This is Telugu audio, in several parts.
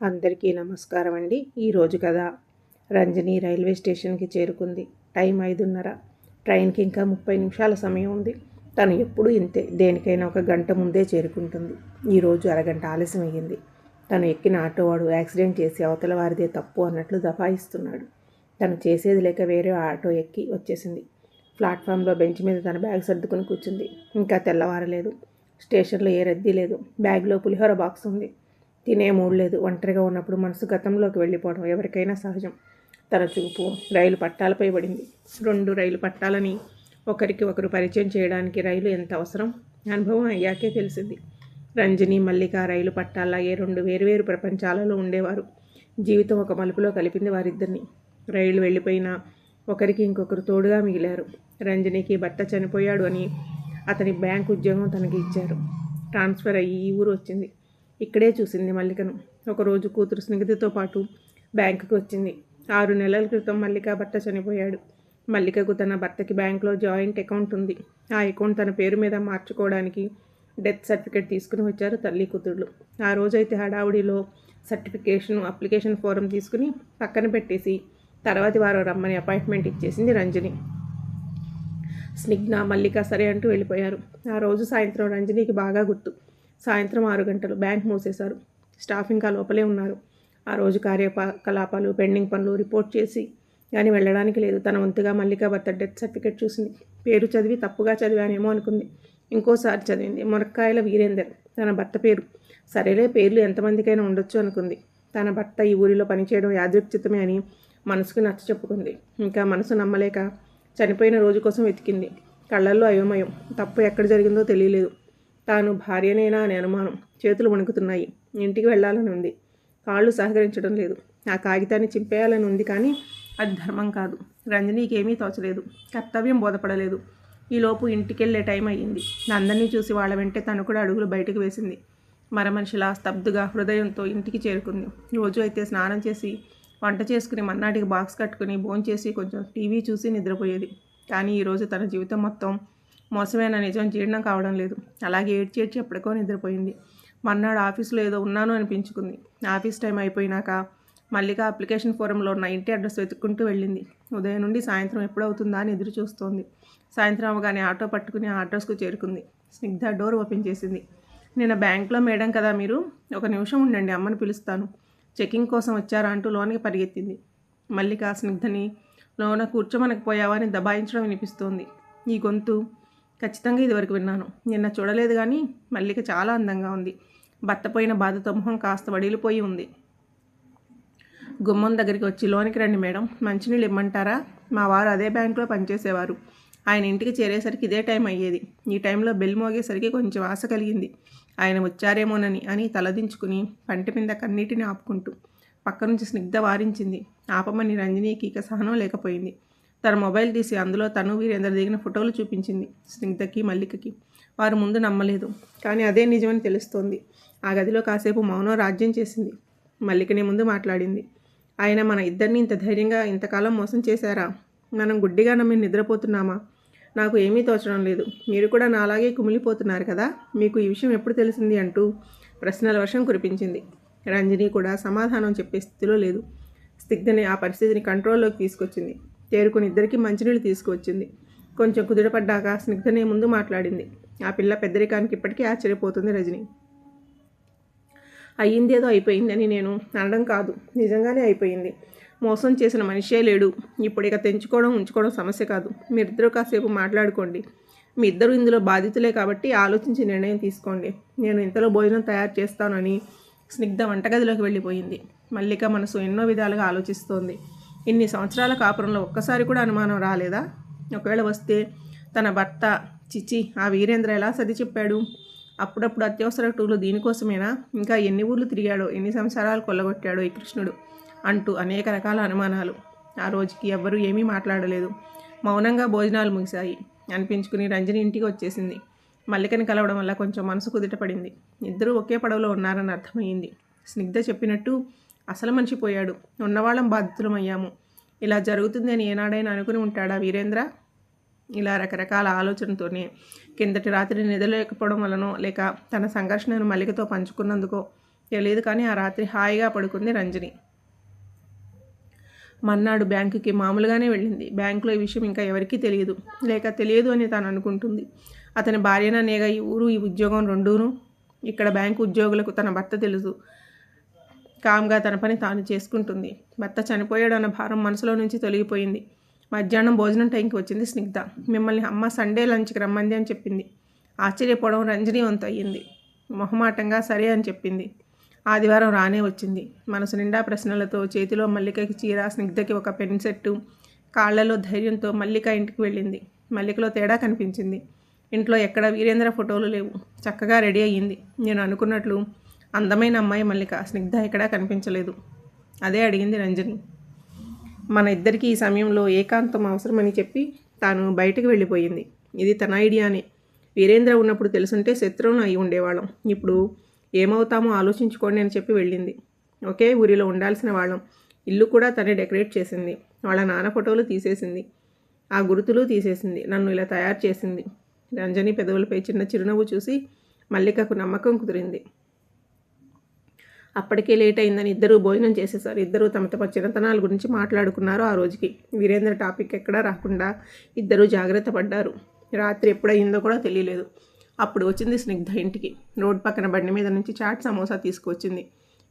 అందరికీ నమస్కారం అండి. ఈరోజు కథ రంజని రైల్వే స్టేషన్కి చేరుకుంది. టైం 5:30. ట్రైన్కి ఇంకా 30 నిమిషాల సమయం ఉంది. తను ఎప్పుడూ ఇంతే, దేనికైనా ఒక గంట ముందే చేరుకుంటుంది. ఈరోజు అరగంట ఆలస్యం అయ్యింది. తను ఎక్కిన ఆటో వాడు యాక్సిడెంట్ చేసి అవతల వారిదే తప్పు అన్నట్లు దఫాయిస్తున్నాడు. తను చేసేది లేక వేరే ఆటో ఎక్కి వచ్చేసింది. ప్లాట్ఫామ్లో బెంచ్ మీద తన బ్యాగ్ సర్దుకుని కూర్చుంది. ఇంకా తెల్లవారలేదు. స్టేషన్లో ఏ రద్దీ లేదు. బ్యాగ్లో పులిహోర బాక్స్ ఉంది. తినే మూడు లేదు. ఒంటరిగా ఉన్నప్పుడు మనసు గతంలోకి వెళ్ళిపోవడం ఎవరికైనా సహజం. తన చూపు రైలు పట్టాలపై పడింది. 2 రైలు పట్టాలని ఒకరికి ఒకరు పరిచయం చేయడానికి రైలు ఎంత అవసరం అనుభవం అయ్యాకే తెలిసింది. రంజని, మల్లిక రైలు పట్టాలాగే 2 వేరువేరు ప్రపంచాలలో ఉండేవారు. జీవితం ఒక మలుపులో కలిపింది వారిద్దరిని. రైలు వెళ్ళిపోయినా ఒకరికి ఇంకొకరు తోడుగా మిగిలారు. రంజనికి భర్త చనిపోయాడు అని అతని బ్యాంక్ ఉద్యోగం తనకి ఇచ్చారు. ట్రాన్స్ఫర్ అయ్యి ఈ ఊరు వచ్చింది. ఇక్కడే చూసింది మల్లికను. ఒకరోజు కూతురు స్నేహితుతో పాటు బ్యాంకుకి వచ్చింది. 6 నెలల క్రితం మల్లిక భర్త చనిపోయాడు. మల్లికకు తన భర్తకి బ్యాంకులో జాయింట్ అకౌంట్ ఉంది. ఆ అకౌంట్ తన పేరు మీద మార్చుకోవడానికి డెత్ సర్టిఫికేట్ తీసుకుని వచ్చారు తల్లి కూతుళ్ళు. ఆ రోజైతే హడావుడిలో అప్లికేషన్ ఫారం తీసుకుని పక్కన పెట్టేసి తర్వాతి వారం రమ్మని అపాయింట్మెంట్ ఇచ్చేసింది రంజని. స్నిగ్ధ, మల్లిక సరే అంటూ వెళ్ళిపోయారు. ఆ రోజు సాయంత్రం రంజనికి బాగా గుర్తు. సాయంత్రం 6 గంటలు. బ్యాంక్ మూసేశారు. స్టాఫ్ ఇంకా లోపలే ఉన్నారు. ఆ రోజు కార్యకలాపాలు, పెండింగ్ పనులు రిపోర్ట్ చేసి కానీ వెళ్ళడానికి లేదు. తన వంతుగా మల్లిక భర్త డెత్ సర్టిఫికేట్ చూసింది. పేరు చదివి తప్పుగా చదివానేమో అనుకుంది. ఇంకోసారి చదివింది. మునక్కాయల వీరేందర్ తన భర్త పేరు. సరేలే, పేర్లు ఎంతమందికైనా ఉండొచ్చు అనుకుంది. తన భర్త ఈ ఊరిలో పనిచేయడం యాదృచ్ఛితమే అని మనసుకు నచ్చ చెప్పుకుంది. ఇంకా మనసు నమ్మలేక చనిపోయిన రోజు కోసం వెతికింది. కళ్ళల్లో అయోమయం. తప్పు ఎక్కడ జరిగిందో తెలియలేదు. తాను భార్యనేనా అనే అనుమానం. చేతులు వణుకుతున్నాయి. ఇంటికి వెళ్ళాలని ఉంది. కాళ్ళు సహకరించడం లేదు. ఆ కాగితాన్ని చింపేయాలని ఉంది, కానీ అది ధర్మం కాదు. రంజనీకి ఏమీ తోచలేదు. కర్తవ్యం బోధపడలేదు. ఈలోపు ఇంటికెళ్ళే టైం అయ్యింది. అందరినీ చూసి వాళ్ళ వెంటే తను కూడా అడుగులు బయటకు వేసింది. మరమనిషిలా స్తబ్దుగా హృదయంతో ఇంటికి చేరుకుంది. రోజు అయితే స్నానం చేసి వంట చేసుకుని మన్నాటికి బాక్స్ కట్టుకుని భోంచేసి కొంచెం టీవీ చూసి నిద్రపోయేది. కానీ ఈరోజు తన జీవితం మొత్తం మోసమైన నిజం జీర్ణం కావడం లేదు. అలాగే ఏడ్చేడ్చి ఎప్పటికో నిద్రపోయింది. మర్నాడు ఆఫీసులో ఏదో ఉన్నాను అనిపించుకుంది. ఆఫీస్ టైం అయిపోయినాక మల్లిక అప్లికేషన్ ఫోరంలో ఉన్న ఇంటి అడ్రస్ వెతుక్కుంటూ వెళ్ళింది. ఉదయం నుండి సాయంత్రం ఎప్పుడవుతుందా అని ఎదురు చూస్తోంది. సాయంత్రం అవగానే ఆటో పట్టుకుని ఆ అడ్రస్కు చేరుకుంది. స్నిగ్ధ డోర్ ఓపెన్ చేసింది. నిన్న బ్యాంక్లో మేడం కదా మీరు? ఒక నిమిషం ఉండండి, అమ్మని పిలుస్తాను. చెకింగ్ కోసం వచ్చారా అంటూ లోనికి పరిగెత్తింది. మల్లిక స్నిగ్ధని లోన కూర్చోమనకపోయావా అని దబాయించడం వినిపిస్తోంది. ఈ గొంతు ఖచ్చితంగా ఇదివరకు విన్నాను. నిన్న చూడలేదు, కానీ మల్లిక చాలా అందంగా ఉంది. భర్త పోయిన బాధతో మొహం కాస్త వడిలిపోయి ఉంది. గుమ్మం దగ్గరికి వచ్చి, లోనికి రండి మేడం, మంచినీళ్ళు ఇమ్మంటారా? మా వారు అదే బ్యాంకులో పనిచేసేవారు. ఆయన ఇంటికి చేరేసరికి ఇదే టైం అయ్యేది. ఈ టైంలో బెల్ మోగేసరికి కొంచెం ఆశ కలిగింది. ఆయన వచ్చారేమోనని అని తలదించుకుని పంటి మీద కన్నీటిని ఆపుకుంటూ పక్క నుంచి స్నిగ్ధ వారించింది. ఆపమని రంజనీకి ఇక సహనం లేకపోయింది. తన మొబైల్ తీసి అందులో తను వీరేందర్ దిగిన ఫోటోలు చూపించింది స్నిగ్ధకి, మల్లికకి. వారు ముందు నమ్మలేదు, కానీ అదే నిజమని తెలుస్తోంది. ఆ గదిలో కాసేపు మౌనం రాజ్యం చేసింది. మల్లికని ముందు మాట్లాడింది. ఆయన మన ఇద్దరిని ఇంత ధైర్యంగా ఇంతకాలం మోసం చేశారా? మనం గుడ్డిగా నమ్మి నిద్రపోతున్నామా? నాకు ఏమీ తోచడం లేదు. మీరు కూడా నాలాగే కుమిలిపోతున్నారు కదా? మీకు ఈ విషయం ఎప్పుడు తెలిసింది అంటూ ప్రశ్నల వర్షం కురిపించింది. రంజని కూడా సమాధానం చెప్పే స్థితిలో లేదు. స్నిగ్ధని ఆ పరిస్థితిని కంట్రోల్లోకి తీసుకొచ్చింది. తేరుకుని ఇద్దరికి మంచినీళ్ళు తీసుకువచ్చింది. కొంచెం కుదిరపడ్డాక స్నిగ్ధనే ముందు మాట్లాడింది. ఆ పిల్ల పెద్దరికానికి ఇప్పటికీ ఆశ్చర్యపోతుంది రజని. అయ్యిందేదో అయిపోయిందని నేను అనడం కాదు, నిజంగానే అయిపోయింది. మోసం చేసిన మనిషే లేడు. ఇప్పుడు ఇక తెంచుకోవడం ఉంచుకోవడం సమస్య కాదు. మీరిద్దరూ కాసేపు మాట్లాడుకోండి. మీ ఇద్దరు ఇందులో బాధితులే కాబట్టి ఆలోచించి నిర్ణయం తీసుకోండి. నేను ఇంతలో భోజనం తయారు చేస్తానని స్నిగ్ధ వంటగదిలోకి వెళ్ళిపోయింది. మల్లిక మనసు ఎన్నో విధాలుగా ఆలోచిస్తోంది. ఇన్ని సంవత్సరాల కాపురంలో ఒక్కసారి కూడా అనుమానం రాలేదా? ఒకవేళ వస్తే తన భర్త చిచి ఆ వీరేంద్ర ఎలా సర్ది చెప్పాడు? అప్పుడప్పుడు అత్యవసర టూర్లు దీనికోసమేనా? ఇంకా ఎన్ని ఊర్లు తిరిగాడో, ఎన్ని సంసారాలు కొల్లగొట్టాడో ఈ కృష్ణుడు అంటూ అనేక రకాల అనుమానాలు. ఆ రోజుకి ఎవ్వరూ ఏమీ మాట్లాడలేదు. మౌనంగా భోజనాలు ముగిశాయి. అనిపించుకుని రంజని ఇంటికి వచ్చేసింది. మల్లికని కలవడం వల్ల కొంచెం మనసు కుదిటపడింది. ఇద్దరూ ఒకే పడవలో ఉన్నారని అర్థమైంది. స్నిగ్ధ చెప్పినట్టు అసలు మనిషి పోయాడు. ఉన్నవాళ్ళం బాధితులమయ్యాము. ఇలా జరుగుతుంది అని ఏనాడైనా అనుకుని ఉంటాడా వీరేంద్ర? ఇలా రకరకాల ఆలోచనతోనే కిందటి రాత్రి నిద్రలేకపోవడం వలనో, లేక తన సంఘర్షణను మల్లికతో పంచుకున్నందుకో తెలియదు, కానీ ఆ రాత్రి హాయిగా పడుకుంది రంజని. మన్నాడు బ్యాంకుకి మామూలుగానే వెళ్ళింది. బ్యాంకులో ఈ విషయం ఇంకా ఎవరికీ తెలియదు, లేక తెలియదు అని తాను అనుకుంటుంది. అతని భార్యననేగా ఈ ఊరు, ఈ ఉద్యోగం రెండూను. ఇక్కడ బ్యాంకు ఉద్యోగులకు తన భర్త తెలుసు. కామ్గా తన పని తాను చేసుకుంటుంది. భర్త చనిపోయాడు అన్న భారం మనసులో నుంచి తొలగిపోయింది. మధ్యాహ్నం భోజనం టైంకి వచ్చింది స్నిగ్ధ. మిమ్మల్ని అమ్మ సండే లంచ్కి రమ్మంది అని చెప్పింది. ఆశ్చర్యపోవడం రంజని వంతు అయ్యింది. మొహమాటంగా సరే అని చెప్పింది. ఆదివారం రానే వచ్చింది. మనసు నిండా ప్రశ్నలతో. చేతిలో మల్లికకి చీర, స్నిగ్ధకి ఒక పెన్ సెట్టు, కాళ్లలో ధైర్యంతో మల్లిక ఇంటికి వెళ్ళింది. మల్లికలో తేడా కనిపించింది. ఇంట్లో ఎక్కడ వీరేంద్ర ఫోటోలు లేవు. చక్కగా రెడీ అయ్యింది. నేను అనుకున్నట్లు అందమైన అమ్మాయి మల్లిక. స్నిగ్ధ ఎక్కడా కనిపించలేదు. అదే అడిగింది రంజని. మన ఇద్దరికీ ఈ సమయంలో ఏకాంతం అవసరమని చెప్పి తాను బయటకు వెళ్ళిపోయింది. ఇది తన ఐడియానే. వీరేంద్ర ఉన్నప్పుడు తెలుసుంటే శత్రువును అయి ఉండేవాళ్ళం. ఇప్పుడు ఏమవుతామో ఆలోచించుకోండి అని చెప్పి వెళ్ళింది. ఒకే ఊరిలో ఉండాల్సిన వాళ్ళం. ఇల్లు కూడా తనే డెకరేట్ చేసింది. వాళ్ళ నాన్న ఫోటోలు తీసేసింది. ఆ గుర్తులు తీసేసింది. నన్ను ఇలా తయారు చేసింది. రంజని పెదవులపై చిన్న చిరునవ్వు చూసి మల్లికకు నమ్మకం కుదిరింది. అప్పటికే లేట్ అయిందని ఇద్దరూ భోజనం చేసేసారు. ఇద్దరూ తమ తమ చిన్నతనాల గురించి మాట్లాడుకున్నారు. ఆ రోజుకి వీరేంద్ర టాపిక్ ఎక్కడా రాకుండా ఇద్దరూ జాగ్రత్త పడ్డారు. రాత్రి ఎప్పుడయిందో కూడా తెలియలేదు. అప్పుడు వచ్చింది స్నిగ్ధ ఇంటికి. రోడ్ పక్కన బండి మీద నుంచి చాట్ సమోసా తీసుకువచ్చింది.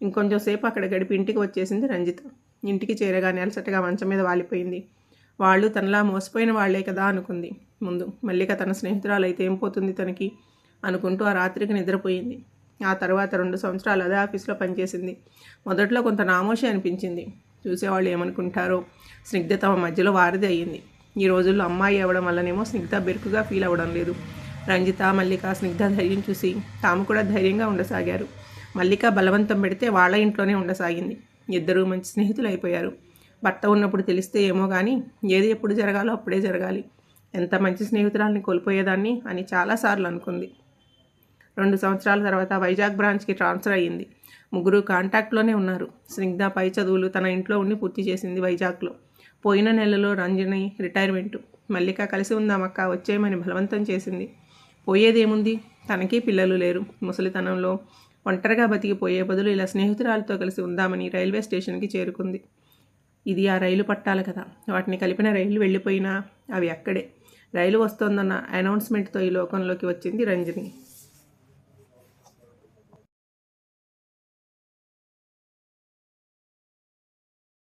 ఇంకొంచెం సేపు అక్కడ గడిపి ఇంటికి వచ్చేసింది రంజిత్. ఇంటికి చేరగానే అలసటగా మంచం మీద వాలిపోయింది. వాళ్ళు తనలా మోసపోయిన వాళ్లే కదా అనుకుంది. ముందు మల్లిక తన స్నేహితురాలు అయితే ఏం పోతుంది తనకి అనుకుంటూ ఆ రాత్రికి నిద్రపోయింది. ఆ తర్వాత 2 సంవత్సరాలు అదే ఆఫీస్లో పనిచేసింది. మొదట్లో కొంత నామోషి అనిపించింది. చూసేవాళ్ళు ఏమనుకుంటారో. స్నిగ్ధ తమ మధ్యలో వారధి అయ్యింది. ఈ రోజుల్లో అమ్మాయి అవ్వడం వల్లనేమో స్నిగ్ధ బెరుకుగా ఫీల్ అవ్వడం లేదు. రంజిత, మల్లిక స్నిగ్ధ ధైర్యం చూసి తాము కూడా ధైర్యంగా ఉండసాగారు. మల్లిక బలవంతం పెడితే వాళ్ళ ఇంట్లోనే ఉండసాగింది. ఇద్దరూ మంచి స్నేహితులు అయిపోయారు. భర్త ఉన్నప్పుడు తెలిస్తే ఏమో కానీ ఏది ఎప్పుడు జరగాలో అప్పుడే జరగాలి. ఎంత మంచి స్నేహితురాల్ని కోల్పోయేదాన్ని అని చాలాసార్లు అనుకుంది. 2 సంవత్సరాల తర్వాత వైజాగ్ బ్రాంచ్కి ట్రాన్స్ఫర్ అయ్యింది. ముగ్గురు కాంటాక్ట్లోనే ఉన్నారు. స్నిగ్ధ పై చదువులు తన ఇంట్లో ఉండి పూర్తి చేసింది వైజాగ్లో. పోయిన నెలలో రంజని రిటైర్మెంటు. మల్లిక కలిసి ఉందామక్క వచ్చేయమని బలవంతం చేసింది. పోయేదేముంది, తనకి పిల్లలు లేరు. ముసలితనంలో ఒంటరిగా బతికిపోయే బదులు ఇలా స్నేహితురాలతో కలిసి ఉందామని రైల్వే స్టేషన్కి చేరుకుంది. ఇది ఆ రైలు పట్టాలి కదా. వాటిని కలిపిన రైలు వెళ్ళిపోయినా అవి అక్కడే. రైలు వస్తోందన్న అనౌన్స్మెంట్తో ఈ లోకంలోకి వచ్చింది రంజని.